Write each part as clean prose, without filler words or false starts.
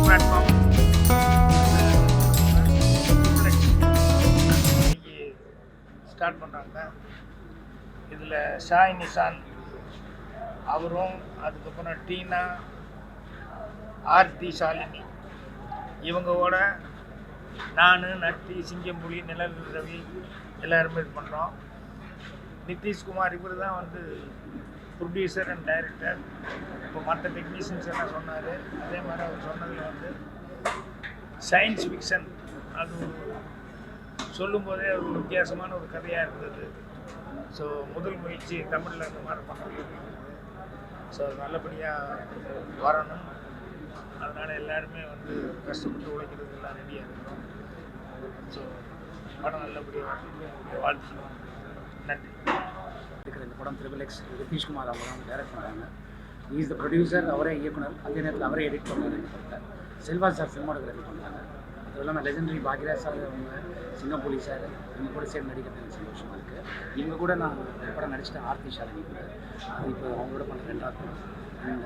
Platform start பண்ணுறாங்க. இதில் ஷாய் நிஷான் அவரும், அதுக்கப்புறம் டீனா, ஆர்த்தி, ஷாலினி இவங்களோட நான், நட்டி, சிங்கம்புலி, நிழல் ரவி எல்லாருமே இது பண்ணுறோம். நிதிஷ்குமார் இவர் தான் வந்து ப்ரொடியூசர் அண்ட் டைரக்டர். இப்போ மற்ற டெக்னீஷியன்ஸ் என்ன சொன்னார், அதே மாதிரி அவர் சொன்னதில் வந்து சயின்ஸ் ஃபிக்ஷன் அது சொல்லும்போதே ஒரு வித்தியாசமான ஒரு கதையாக இருந்தது. ஸோ முதல் முயற்சி தமிழில் இந்த மாதிரி பண்ண. ஸோ அது நல்லபடியாக வரணும். அதனால் எல்லாருமே வந்து கஷ்டப்பட்டு உழைக்கிறது எல்லாம் ரெடியாக இருக்கிறோம். ஸோ படம் நல்லபடியாக வாழ்த்துக்கிறோம். நன்றி. இருக்கிற இந்த படம் த்ரிபிள் எக்ஸ் நிதிஷ்குமார் அவங்க தான் டைரக்ட் பண்ணுறாங்க. இஸ் த ப்ரொடியூசர், அவரே இயக்குனர், அதே நேரத்தில் அவரே எடிட் பண்ணுறாரு. இந்த படத்தை செல்வா சார் சினிமாட்டோகிராஃபி பண்ணுறாங்க. அது இல்லாமல் லெஜெண்டரி பாக்யராஜ் சார் அவங்க, சிங்கம்புலி சார் இவங்க கூட சேர்ந்து நடிக்கிறது சந்தோஷமாக இருக்குது. இவங்க கூட நான் இந்த படம் நடிச்சிட்டேன், ஆர்த்தி, ஷாலினி கூட. அது இப்போ அவங்களோட பண்ண 2வது படம்.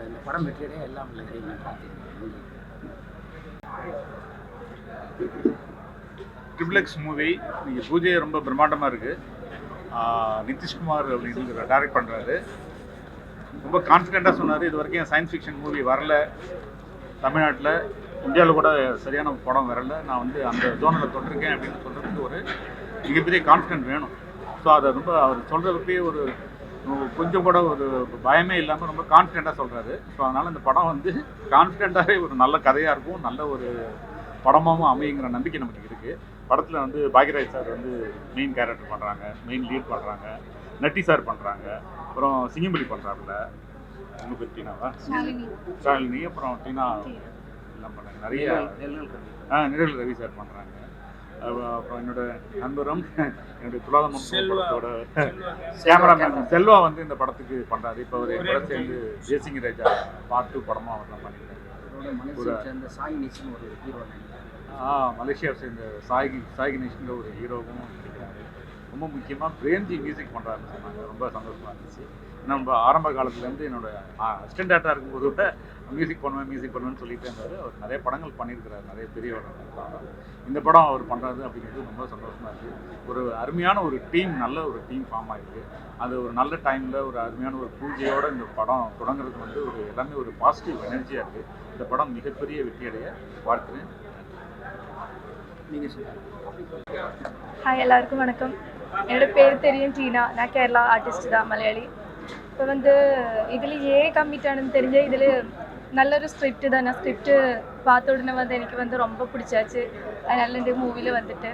இந்த படம் வெற்றியடைய எல்லாம் இல்லை நான் பார்த்துக்கிறேன். ட்ரிபிள் எக்ஸ் மூவி நீங்கள் பூஜை ரொம்ப பிரம்மாண்டமாக இருக்குது. நிதிஷ்குமார் அப்படின்னு டைரக்ட் பண்ணுறாரு. ரொம்ப கான்ஃபிடெண்ட்டாக சொன்னார். இது வரைக்கும் சயின்ஸ் ஃபிக்ஷன் மூவி வரல தமிழ்நாட்டில், இந்தியாவில் கூட சரியான படம் வரல. நான் வந்து அந்த ஜோனில் தொட்டிருக்கேன் அப்படின்னு சொல்கிறதுக்கு ஒரு மிகப்பெரிய கான்ஃபிடென்ட் வேணும். ஸோ அதை ரொம்ப அவர் சொல்கிறதுக்கே ஒரு கொஞ்சம் கூட ஒரு பயமே இல்லாமல் ரொம்ப கான்ஃபிடெண்ட்டாக சொல்கிறாரு. ஸோ அதனால் இந்த படம் வந்து கான்ஃபிடெண்ட்டாகவே ஒரு நல்ல கதையாக இருக்கும், நல்ல ஒரு படமாகவும் அமையுங்கிற நம்பிக்கை நமக்கு இருக்குது. படத்தில் வந்து பாக்யராஜ் சார் வந்து மெயின் கேரக்டர் பண்ணுறாங்க, மெயின் லீட் பண்ணுறாங்க, நட்டி சார் பண்ணுறாங்க, அப்புறம் சிங்கம்புலி பண்ணுறாப்புல, உங்கள் பேர் டீனாவா, ஷாலினி, அப்புறம் டீனா எல்லாம் பண்ணுறாங்க. நிறைய நிழல் ரவி சார் பண்ணுறாங்க. அப்புறம் என்னோட நண்பரும் என்னுடைய துலாதம் படத்தோட கேமராமேன் செல்வா வந்து இந்த படத்துக்கு பண்ணுறாரு. இப்போ அவர் கூட சேர்ந்து ஜெய்சிங் ராஜா பார்ட் 2 படமாக அவர் தான் பண்ணியிருக்காரு. மலேசியாவை சேர்ந்த சாய் கணேஷ்ன்ற ஒரு ஹீரோவும் நடிக்கிறாரு. ரொம்ப முக்கியமாக பிரேம்ஜி மியூசிக் பண்ணுறாருன்னு சொன்னாங்க. ரொம்ப சந்தோஷமாக இருந்துச்சு. நம்ம ஆரம்ப காலத்துலேருந்து என்னோட அசிஸ்டன்ட் டேரக்டராக இருக்கும்போது கூட மியூசிக் பண்ணுவேன்னு சொல்லிட்டு இருந்தார். அவர் நிறைய படங்கள் பண்ணியிருக்கிறார், நிறைய பெரிய படம். இந்த படம் அவர் பண்ணுறது அப்படிங்கிறது ரொம்ப சந்தோஷமாக இருக்குது. ஒரு அருமையான ஒரு டீம், நல்ல ஒரு டீம் ஃபார்ம் ஆகிருக்கு. அது ஒரு நல்ல டைமில் ஒரு அருமையான ஒரு பூஜையோடு இந்த படம் தொடங்குறது வந்து ஒரு எல்லாமே ஒரு பாசிட்டிவ் எனர்ஜியாக இருக்குது. இந்த படம் மிகப்பெரிய வெற்றியடைய வாழ்த்துறேன். நீங்கள் சொல்லுங்கள். ஹாய், எல்லாருக்கும் வணக்கம். என்னோடய பேர் தெரியும் டீனா. நான் கேரளா ஆர்டிஸ்ட் தான், மலையாளி. இப்போ வந்து இதில் கம்மிட் ஆனதுன்னு தெரிஞ்ச இதில் நல்ல ஒரு ஸ்கிரிப்ட் தான். நான் ஸ்கிரிப்ட் பார்த்த உடனே வந்து எனக்கு வந்து ரொம்ப பிடிச்சாச்சு. அதனால இந்த மூவியில் வந்துட்டு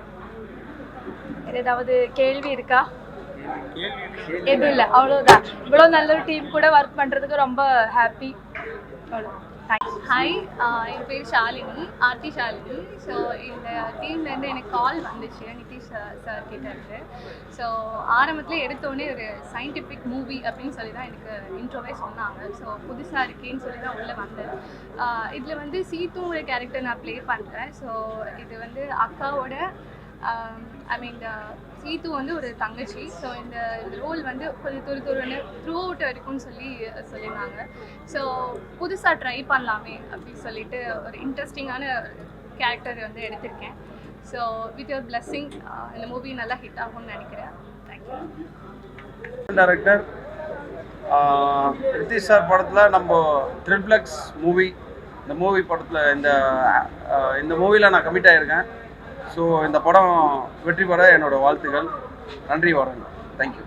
ஏதாவது கேள்வி இருக்கா? எதுவும் இல்லை, அவ்வளோதான். இவ்வளோ நல்ல ஒரு டீம் கூட ஒர்க் பண்ணுறதுக்கு ரொம்ப ஹாப்பி. அவ்வளோ. ஹாய், என் பேர் ஷாலினி, ஆர்த்தி ஷாலினி. ஸோ இந்த டீம்லேருந்து எனக்கு கால் வந்துச்சு நிதிஷ் சார் கிட்ட இருந்து. ஸோ ஆரம்பத்தில் எடுத்தோடனே ஒரு சயின்டிஃபிக் மூவி அப்படின்னு சொல்லி தான் எனக்கு இன்ட்ரோவே சொன்னாங்க. ஸோ புதுசாக இருக்கேன்னு சொல்லி தான் உள்ளே வந்தேன். இதில் வந்து சீத்துவோட கேரக்டர் நான் ப்ளே பண்ணுறேன். ஸோ இது வந்து அக்காவோட சீத்து வந்து ஒரு தங்கச்சி. ஸோ இந்த ரோல் வந்து கொஞ்சம் துருன்னு த்ரூ அவுட் இருக்கும்னு சொல்லியிருந்தாங்க. ஸோ புதுசாக ட்ரை பண்ணலாமே அப்படின்னு சொல்லிட்டு ஒரு இன்ட்ரெஸ்டிங்கான கேரக்டர் வந்து எடுத்திருக்கேன். ஸோ வித் யுவர் பிளெஸ்ஸிங் இந்த மூவி நல்லா ஹிட் ஆகும்னு நினைக்கிறேன். தேங்க்யூ. டைரக்டர் நிதிஷ் சார் படத்தில் நம்ம த்ரிபிள் எக்ஸ் மூவி, இந்த மூவி படத்தில் இந்த மூவியில் நான் கமிட் ஆகியிருக்கேன். ஸோ இந்த படம் வெற்றி பெற என்னோடய வாழ்த்துக்கள். நன்றி, வரேன். தேங்க்யூ.